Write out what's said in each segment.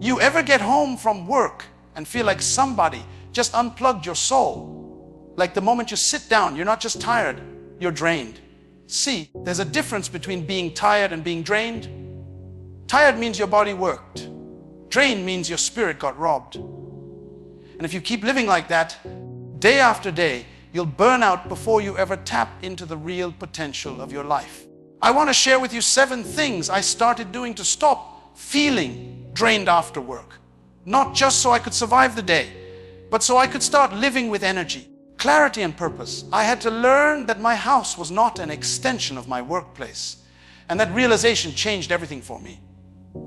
You ever get home from work and feel like somebody just unplugged your soul? Like the moment you sit down, you're not just tired, you're drained. See, there's a difference between being tired and being drained. Tired means your body worked. Drained means your spirit got robbed. And if you keep living like that, day after day, you'll burn out before you ever tap into the real potential of your life. I want to share with you 7 things I started doing to stop feeling drained after work. Not just so I could survive the day, but so I could start living with energy, clarity and purpose. I had to learn that my house was not an extension of my workplace. And that realization changed everything for me.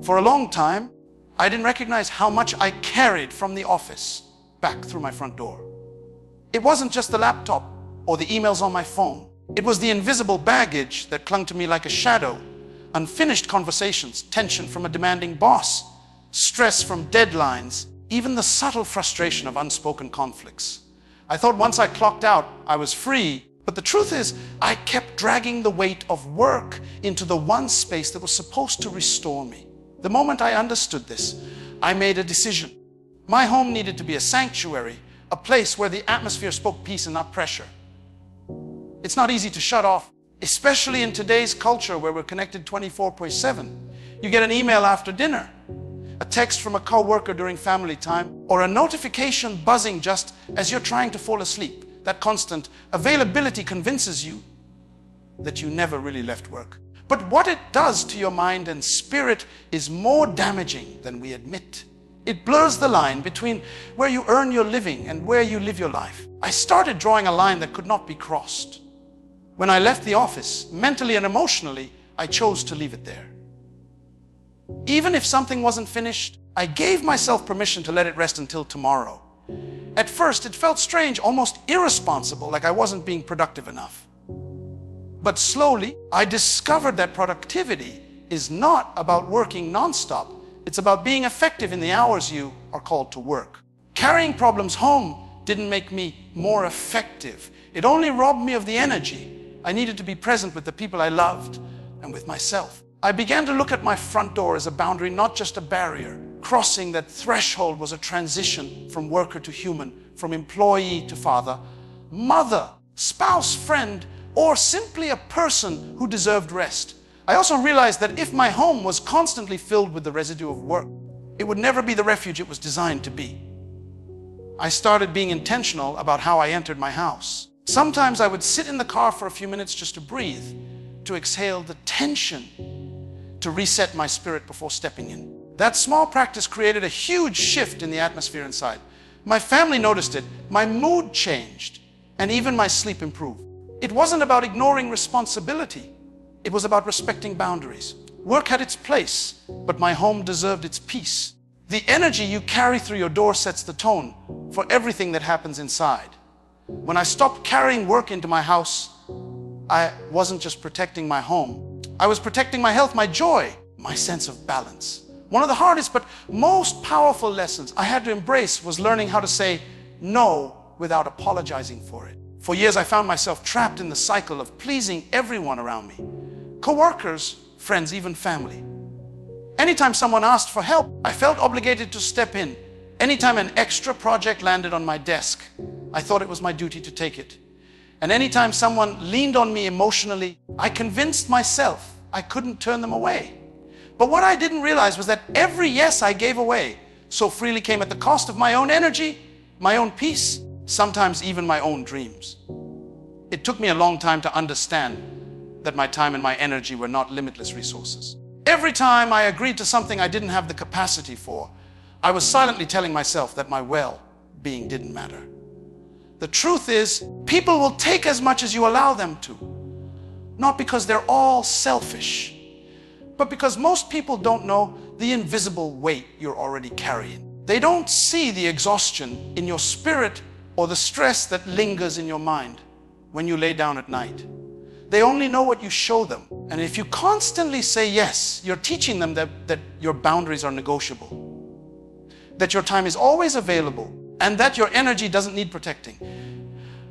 For a long time, I didn't recognize how much I carried from the office back through my front door. It wasn't just the laptop or the emails on my phone. It was the invisible baggage that clung to me like a shadow. Unfinished conversations, tension from a demanding boss, stress from deadlines, even the subtle frustration of unspoken conflicts. I thought once I clocked out, I was free. But the truth is, I kept dragging the weight of work into the one space that was supposed to restore me. The moment I understood this, I made a decision. My home needed to be a sanctuary, a place where the atmosphere spoke peace and not pressure. It's not easy to shut off, especially in today's culture where we're connected 24/7. You get an email after dinner, a text from a coworker during family time, or a notification buzzing just as you're trying to fall asleep. That constant availability convinces you that you never really left work. But what it does to your mind and spirit is more damaging than we admit. It blurs the line between where you earn your living and where you live your life. I started drawing a line that could not be crossed. When I left the office, mentally and emotionally, I chose to leave it there. Even if something wasn't finished, I gave myself permission to let it rest until tomorrow. At first, it felt strange, almost irresponsible, like I wasn't being productive enough. But slowly, I discovered that productivity is not about working nonstop. It's about being effective in the hours you are called to work. Carrying problems home didn't make me more effective. It only robbed me of the energy I needed to be present with the people I loved and with myself. I began to look at my front door as a boundary, not just a barrier. Crossing that threshold was a transition from worker to human, from employee to father, mother, spouse, friend, or simply a person who deserved rest. I also realized that if my home was constantly filled with the residue of work, it would never be the refuge it was designed to be. I started being intentional about how I entered my house. Sometimes I would sit in the car for a few minutes just to breathe, to exhale the tension, to reset my spirit before stepping in. That small practice created a huge shift in the atmosphere inside. My family noticed it, my mood changed, and even my sleep improved. It wasn't about ignoring responsibility. It was about respecting boundaries. Work had its place, but my home deserved its peace. The energy you carry through your door sets the tone for everything that happens inside. When I stopped carrying work into my house, I wasn't just protecting my home. I was protecting my health, my joy, my sense of balance. One of the hardest but most powerful lessons I had to embrace was learning how to say no without apologizing for it. For years, I found myself trapped in the cycle of pleasing everyone around me. Coworkers, friends, even family. Anytime someone asked for help, I felt obligated to step in. Anytime an extra project landed on my desk, I thought it was my duty to take it. And anytime someone leaned on me emotionally, I convinced myself I couldn't turn them away. But what I didn't realize was that every yes I gave away so freely came at the cost of my own energy, my own peace, sometimes even my own dreams. It took me a long time to understand that my time and my energy were not limitless resources. Every time I agreed to something I didn't have the capacity for, I was silently telling myself that my well-being didn't matter. The truth is, people will take as much as you allow them to, not because they're all selfish, but because most people don't know the invisible weight you're already carrying. They don't see the exhaustion in your spirit or the stress that lingers in your mind when you lay down at night. They only know what you show them. And if you constantly say yes, you're teaching them that your boundaries are negotiable, that your time is always available, and that your energy doesn't need protecting.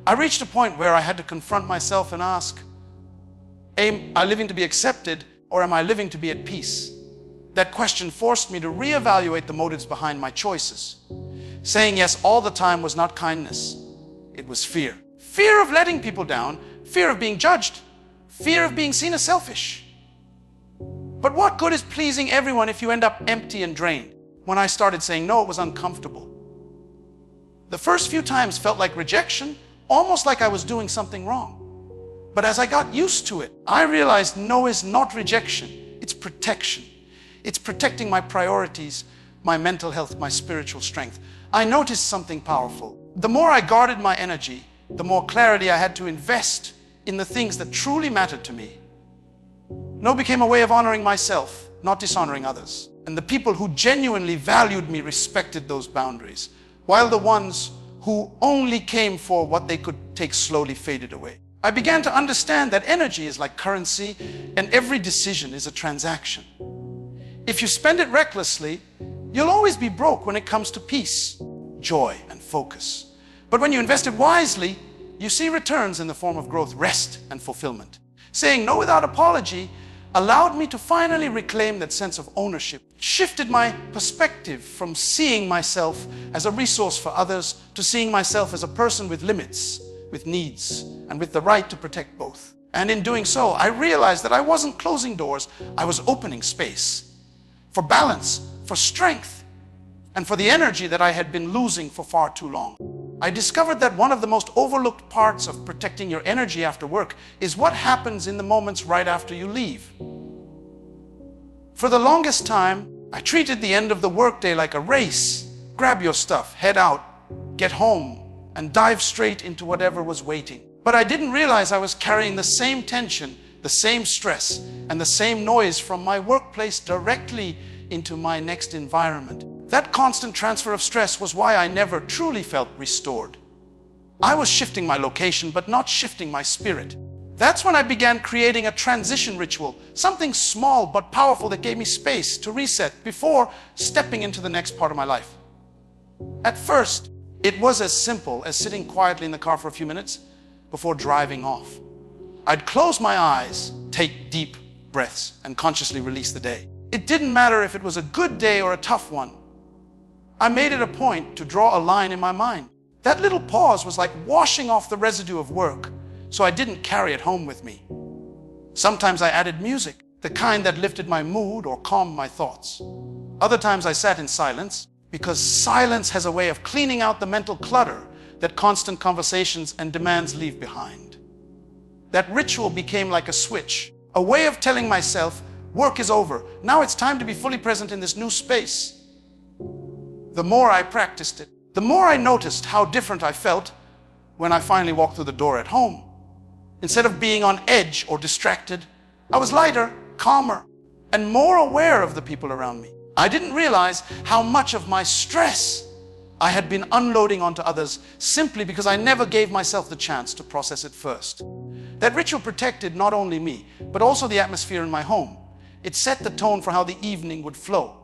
I reached a point where I had to confront myself and ask, am I living to be accepted, or am I living to be at peace? That question forced me to reevaluate the motives behind my choices. Saying yes all the time was not kindness. It was fear. Fear of letting people down, fear of being judged, fear of being seen as selfish. But what good is pleasing everyone if you end up empty and drained? When I started saying no, it was uncomfortable. The first few times felt like rejection, almost like I was doing something wrong. But as I got used to it, I realized no is not rejection, it's protection. It's protecting my priorities, my mental health, my spiritual strength. I noticed something powerful. The more I guarded my energy, the more clarity I had to invest in the things that truly mattered to me. No became a way of honoring myself, not dishonoring others. And the people who genuinely valued me respected those boundaries, while the ones who only came for what they could take slowly faded away. I began to understand that energy is like currency, and every decision is a transaction. If you spend it recklessly, you'll always be broke when it comes to peace, joy, and focus. But when you invest it wisely, you see returns in the form of growth, rest, and fulfillment. Saying no without apology allowed me to finally reclaim that sense of ownership. It shifted my perspective from seeing myself as a resource for others to seeing myself as a person with limits, with needs, and with the right to protect both. And in doing so, I realized that I wasn't closing doors, I was opening space for balance, for strength, and for the energy that I had been losing for far too long. I discovered that one of the most overlooked parts of protecting your energy after work is what happens in the moments right after you leave. For the longest time, I treated the end of the workday like a race. Grab your stuff, head out, get home, and dive straight into whatever was waiting. But I didn't realize I was carrying the same tension, the same stress, and the same noise from my workplace directly into my next environment. That constant transfer of stress was why I never truly felt restored. I was shifting my location, but not shifting my spirit. That's when I began creating a transition ritual, something small but powerful that gave me space to reset before stepping into the next part of my life. At first, it was as simple as sitting quietly in the car for a few minutes before driving off. I'd close my eyes, take deep breaths, and consciously release the day. It didn't matter if it was a good day or a tough one. I made it a point to draw a line in my mind. That little pause was like washing off the residue of work, so I didn't carry it home with me. Sometimes I added music, the kind that lifted my mood or calmed my thoughts. Other times I sat in silence, because silence has a way of cleaning out the mental clutter that constant conversations and demands leave behind. That ritual became like a switch, a way of telling myself, work is over. Now it's time to be fully present in this new space. The more I practiced it, the more I noticed how different I felt when I finally walked through the door at home. Instead of being on edge or distracted, I was lighter, calmer, and more aware of the people around me. I didn't realize how much of my stress I had been unloading onto others simply because I never gave myself the chance to process it first. That ritual protected not only me, but also the atmosphere in my home. It set the tone for how the evening would flow.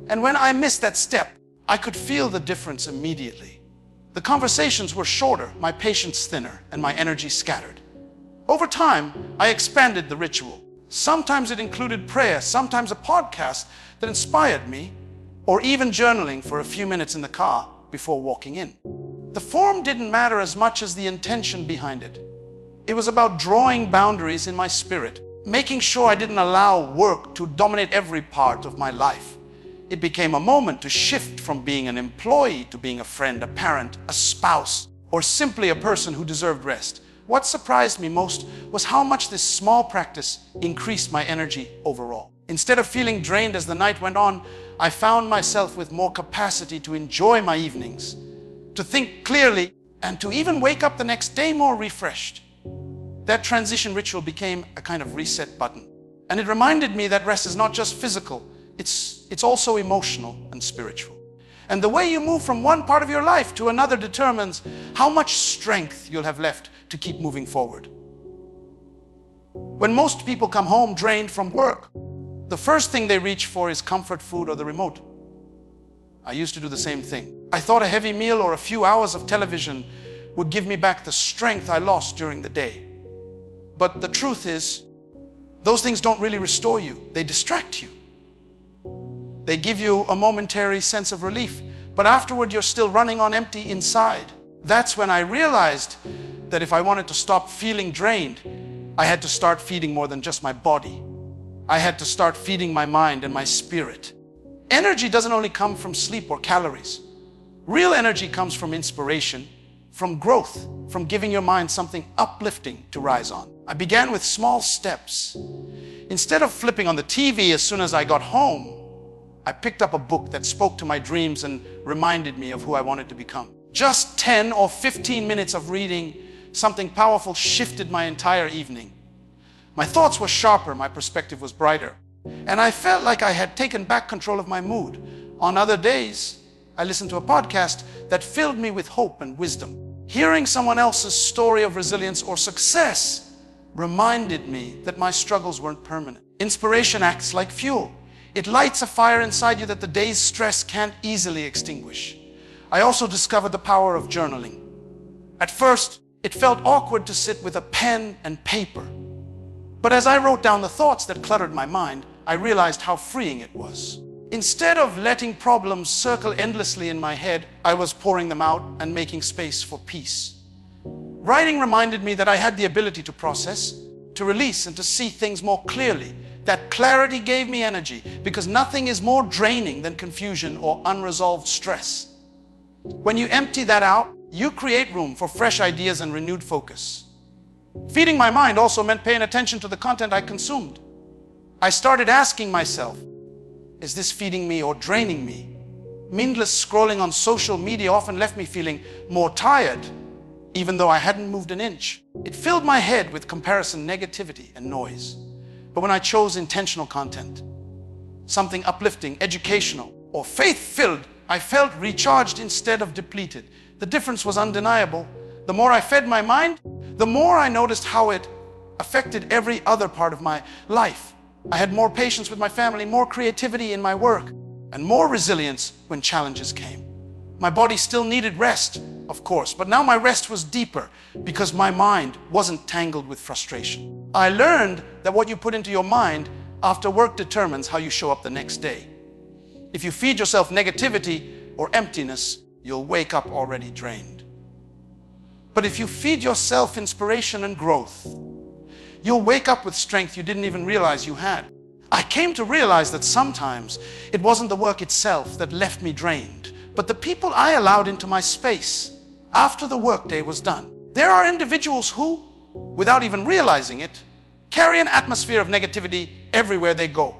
And when I missed that step, I could feel the difference immediately. The conversations were shorter, my patience thinner, and my energy scattered. Over time, I expanded the ritual. Sometimes it included prayer, sometimes a podcast that inspired me, or even journaling for a few minutes in the car before walking in. The form didn't matter as much as the intention behind it. It was about drawing boundaries in my spirit, making sure I didn't allow work to dominate every part of my life. It became a moment to shift from being an employee to being a friend, a parent, a spouse, or simply a person who deserved rest. What surprised me most was how much this small practice increased my energy overall. Instead of feeling drained as the night went on, I found myself with more capacity to enjoy my evenings, to think clearly, and to even wake up the next day more refreshed. That transition ritual became a kind of reset button. And it reminded me that rest is not just physical, it's also emotional and spiritual. And the way you move from one part of your life to another determines how much strength you'll have left to keep moving forward. When most people come home drained from work, the first thing they reach for is comfort food or the remote. I used to do the same thing. I thought a heavy meal or a few hours of television would give me back the strength I lost during the day. But the truth is, those things don't really restore you. They distract you. They give you a momentary sense of relief, but afterward you're still running on empty inside. That's when I realized that if I wanted to stop feeling drained, I had to start feeding more than just my body. I had to start feeding my mind and my spirit. Energy doesn't only come from sleep or calories. Real energy comes from inspiration, from growth, from giving your mind something uplifting to rise on. I began with small steps. Instead of flipping on the TV as soon as I got home, I picked up a book that spoke to my dreams and reminded me of who I wanted to become. Just 10 or 15 minutes of reading something powerful shifted my entire evening. My thoughts were sharper, my perspective was brighter, and I felt like I had taken back control of my mood. On other days, I listened to a podcast that filled me with hope and wisdom. Hearing someone else's story of resilience or success reminded me that my struggles weren't permanent. Inspiration acts like fuel. It lights a fire inside you that the day's stress can't easily extinguish. I also discovered the power of journaling. At first, it felt awkward to sit with a pen and paper. But as I wrote down the thoughts that cluttered my mind, I realized how freeing it was. Instead of letting problems circle endlessly in my head, I was pouring them out and making space for peace. Writing reminded me that I had the ability to process, to release, and to see things more clearly. That clarity gave me energy, because nothing is more draining than confusion or unresolved stress. When you empty that out, you create room for fresh ideas and renewed focus. Feeding my mind also meant paying attention to the content I consumed. I started asking myself, is this feeding me or draining me? Mindless scrolling on social media often left me feeling more tired, even though I hadn't moved an inch. It filled my head with comparison, negativity, and noise. But when I chose intentional content, something uplifting, educational, or faith-filled, I felt recharged instead of depleted. The difference was undeniable. The more I fed my mind, the more I noticed how it affected every other part of my life. I had more patience with my family, more creativity in my work, and more resilience when challenges came. My body still needed rest, of course, but now my rest was deeper because my mind wasn't tangled with frustration. I learned that what you put into your mind after work determines how you show up the next day. If you feed yourself negativity or emptiness, you'll wake up already drained. But if you feed yourself inspiration and growth, you'll wake up with strength you didn't even realize you had. I came to realize that sometimes it wasn't the work itself that left me drained, but the people I allowed into my space after the workday was done. There are individuals who, without even realizing it, carry an atmosphere of negativity everywhere they go.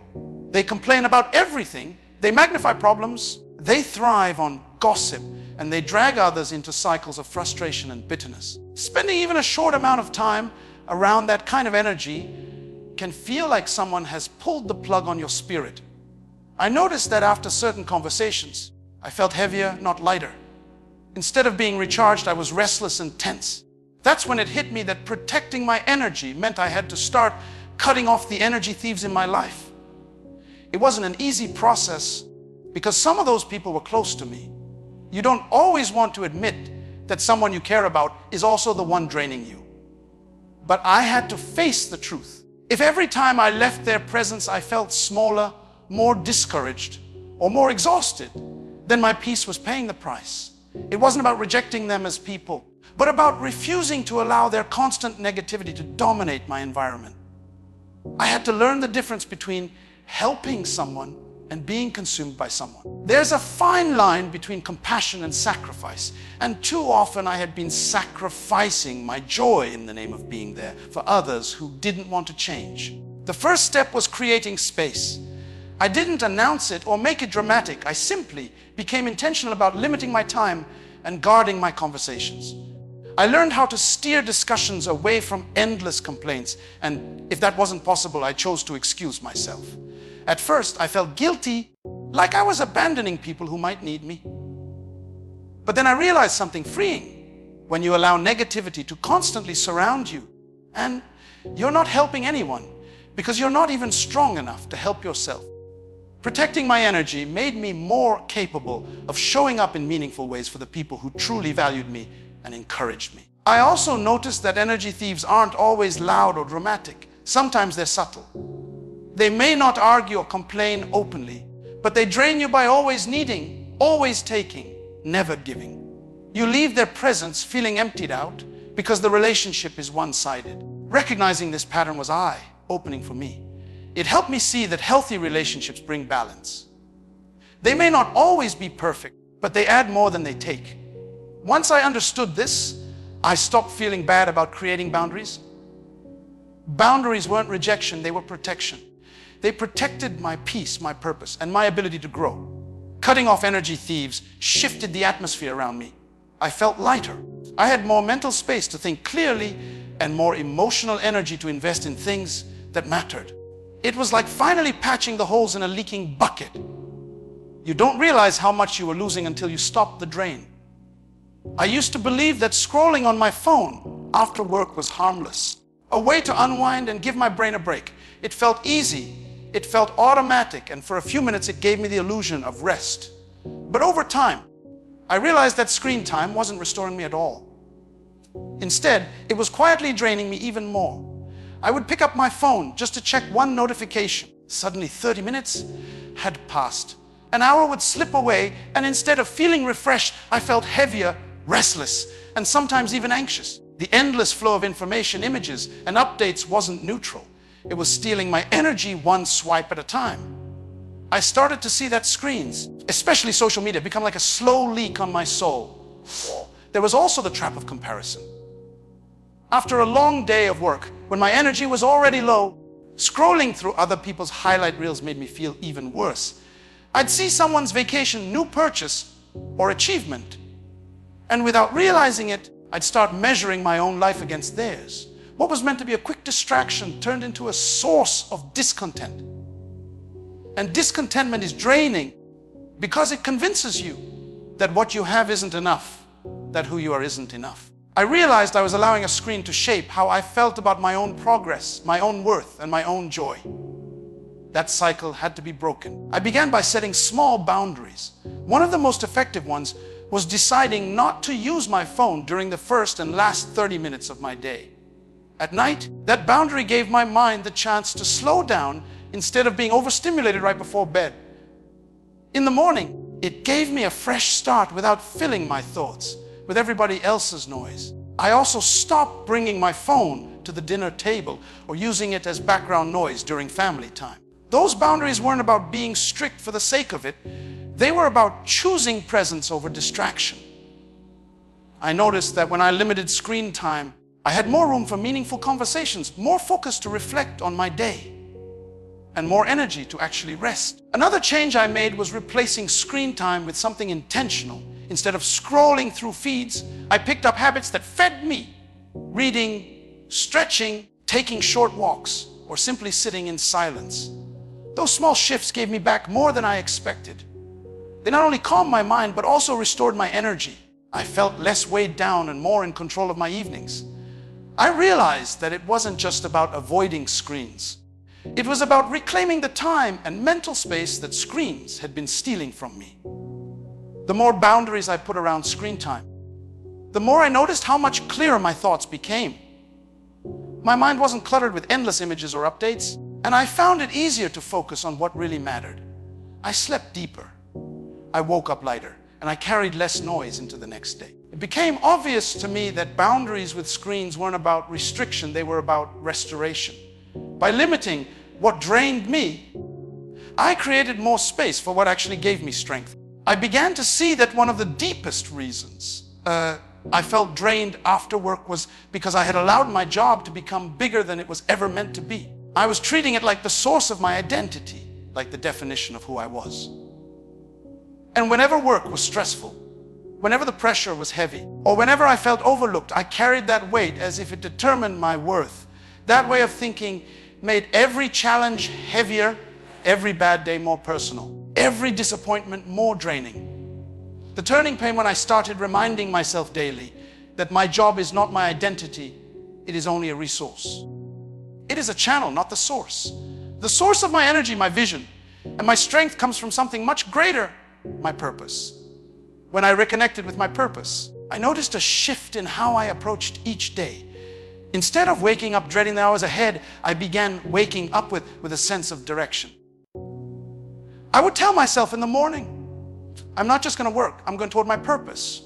They complain about everything, they magnify problems, they thrive on gossip, and they drag others into cycles of frustration and bitterness. Spending even a short amount of time around that kind of energy can feel like someone has pulled the plug on your spirit. I noticed that after certain conversations, I felt heavier, not lighter. Instead of being recharged, I was restless and tense. That's when it hit me that protecting my energy meant I had to start cutting off the energy thieves in my life. It wasn't an easy process because some of those people were close to me. You don't always want to admit that someone you care about is also the one draining you. But I had to face the truth. If every time I left their presence I felt smaller, more discouraged, or more exhausted, then my peace was paying the price. It wasn't about rejecting them as people, but about refusing to allow their constant negativity to dominate my environment. I had to learn the difference between helping someone and being consumed by someone. There's a fine line between compassion and sacrifice, and too often I had been sacrificing my joy in the name of being there for others who didn't want to change. The first step was creating space. I didn't announce it or make it dramatic. I simply became intentional about limiting my time and guarding my conversations. I learned how to steer discussions away from endless complaints, and if that wasn't possible, I chose to excuse myself. At first, I felt guilty, like I was abandoning people who might need me. But then I realized something freeing. When you allow negativity to constantly surround you, and you're not helping anyone because you're not even strong enough to help yourself. Protecting my energy made me more capable of showing up in meaningful ways for the people who truly valued me and encouraged me. I also noticed that energy thieves aren't always loud or dramatic. Sometimes they're subtle. They may not argue or complain openly, but they drain you by always needing, always taking, never giving. You leave their presence feeling emptied out because the relationship is one-sided. Recognizing this pattern was eye-opening for me. It helped me see that healthy relationships bring balance. They may not always be perfect, but they add more than they take. Once I understood this, I stopped feeling bad about creating boundaries. Boundaries weren't rejection, they were protection. They protected my peace, my purpose, and my ability to grow. Cutting off energy thieves shifted the atmosphere around me. I felt lighter. I had more mental space to think clearly and more emotional energy to invest in things that mattered. It was like finally patching the holes in a leaking bucket. You don't realize how much you were losing until you stop the drain. I used to believe that scrolling on my phone after work was harmless, a way to unwind and give my brain a break. It felt easy, it felt automatic, and for a few minutes it gave me the illusion of rest. But over time, I realized that screen time wasn't restoring me at all. Instead, it was quietly draining me even more. I would pick up my phone just to check one notification. Suddenly 30 minutes had passed. An hour would slip away, and instead of feeling refreshed, I felt heavier, restless, and sometimes even anxious. The endless flow of information, images, and updates wasn't neutral. It was stealing my energy one swipe at a time. I started to see that screens, especially social media, become like a slow leak on my soul. There was also the trap of comparison. After a long day of work, when my energy was already low, scrolling through other people's highlight reels made me feel even worse. I'd see someone's vacation, new purchase, or achievement, and without realizing it, I'd start measuring my own life against theirs. What was meant to be a quick distraction turned into a source of discontent. And discontentment is draining because it convinces you that what you have isn't enough, that who you are isn't enough. I realized I was allowing a screen to shape how I felt about my own progress, my own worth, and my own joy. That cycle had to be broken. I began by setting small boundaries. One of the most effective ones was deciding not to use my phone during the first and last 30 minutes of my day. At night, that boundary gave my mind the chance to slow down instead of being overstimulated right before bed. In the morning, it gave me a fresh start without filling my thoughts with everybody else's noise. I also stopped bringing my phone to the dinner table or using it as background noise during family time. Those boundaries weren't about being strict for the sake of it. They were about choosing presence over distraction. I noticed that when I limited screen time, I had more room for meaningful conversations, more focus to reflect on my day, and more energy to actually rest. Another change I made was replacing screen time with something intentional. Instead of scrolling through feeds, I picked up habits that fed me. Reading, stretching, taking short walks, or simply sitting in silence. Those small shifts gave me back more than I expected. They not only calmed my mind, but also restored my energy. I felt less weighed down and more in control of my evenings. I realized that it wasn't just about avoiding screens. It was about reclaiming the time and mental space that screens had been stealing from me. The more boundaries I put around screen time, the more I noticed how much clearer my thoughts became. My mind wasn't cluttered with endless images or updates, and I found it easier to focus on what really mattered. I slept deeper, I woke up lighter, and I carried less noise into the next day. It became obvious to me that boundaries with screens weren't about restriction, they were about restoration. By limiting what drained me, I created more space for what actually gave me strength. I began to see that one of the deepest reasons I felt drained after work was because I had allowed my job to become bigger than it was ever meant to be. I was treating it like the source of my identity, like the definition of who I was. And whenever work was stressful, whenever the pressure was heavy, or whenever I felt overlooked, I carried that weight as if it determined my worth. That way of thinking made every challenge heavier, every bad day more personal, every disappointment more draining. The turning point when I started reminding myself daily that my job is not my identity, it is only a resource. It is a channel, not the source. The source of my energy, my vision, and my strength comes from something much greater, my purpose. When I reconnected with my purpose, I noticed a shift in how I approached each day. Instead of waking up dreading the hours ahead, I began waking up with a sense of direction. I would tell myself in the morning, I'm not just going to work, I'm going toward my purpose.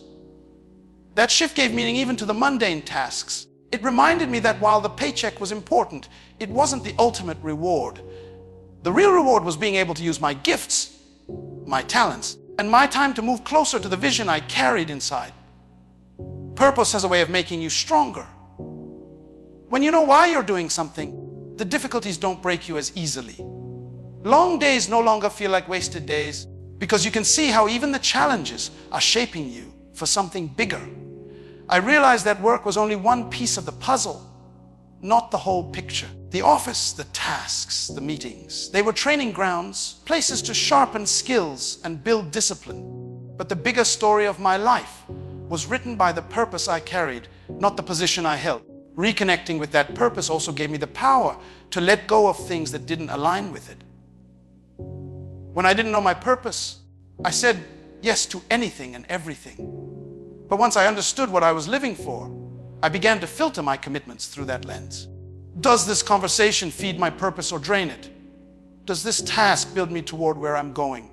That shift gave meaning even to the mundane tasks. It reminded me that while the paycheck was important, it wasn't the ultimate reward. The real reward was being able to use my gifts, my talents, and my time to move closer to the vision I carried inside. Purpose has a way of making you stronger. When you know why you're doing something, the difficulties don't break you as easily. Long days no longer feel like wasted days because you can see how even the challenges are shaping you for something bigger. I realized that work was only one piece of the puzzle, not the whole picture. The office, the tasks, the meetings, they were training grounds, places to sharpen skills and build discipline. But the bigger story of my life was written by the purpose I carried, not the position I held. Reconnecting with that purpose also gave me the power to let go of things that didn't align with it. When I didn't know my purpose, I said yes to anything and everything. But once I understood what I was living for, I began to filter my commitments through that lens. Does this conversation feed my purpose or drain it? Does this task build me toward where I'm going?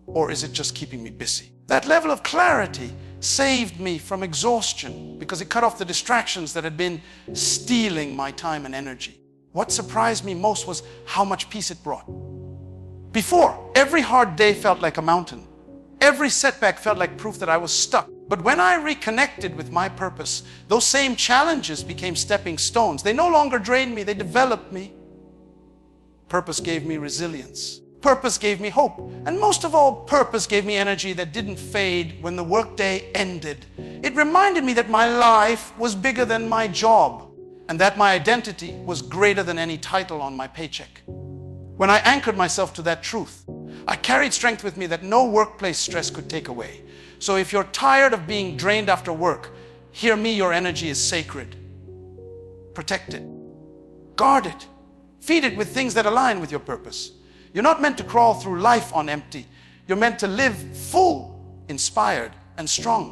Or is it just keeping me busy? That level of clarity saved me from exhaustion because it cut off the distractions that had been stealing my time and energy. What surprised me most was how much peace it brought. Before, every hard day felt like a mountain. Every setback felt like proof that I was stuck. But when I reconnected with my purpose, those same challenges became stepping stones. They no longer drained me, they developed me. Purpose gave me resilience. Purpose gave me hope. And most of all, purpose gave me energy that didn't fade when the workday ended. It reminded me that my life was bigger than my job and that my identity was greater than any title on my paycheck. When I anchored myself to that truth, I carried strength with me that no workplace stress could take away. So if you're tired of being drained after work, hear me, your energy is sacred. Protect it. Guard it. Feed it with things that align with your purpose. You're not meant to crawl through life on empty. You're meant to live full, inspired, and strong.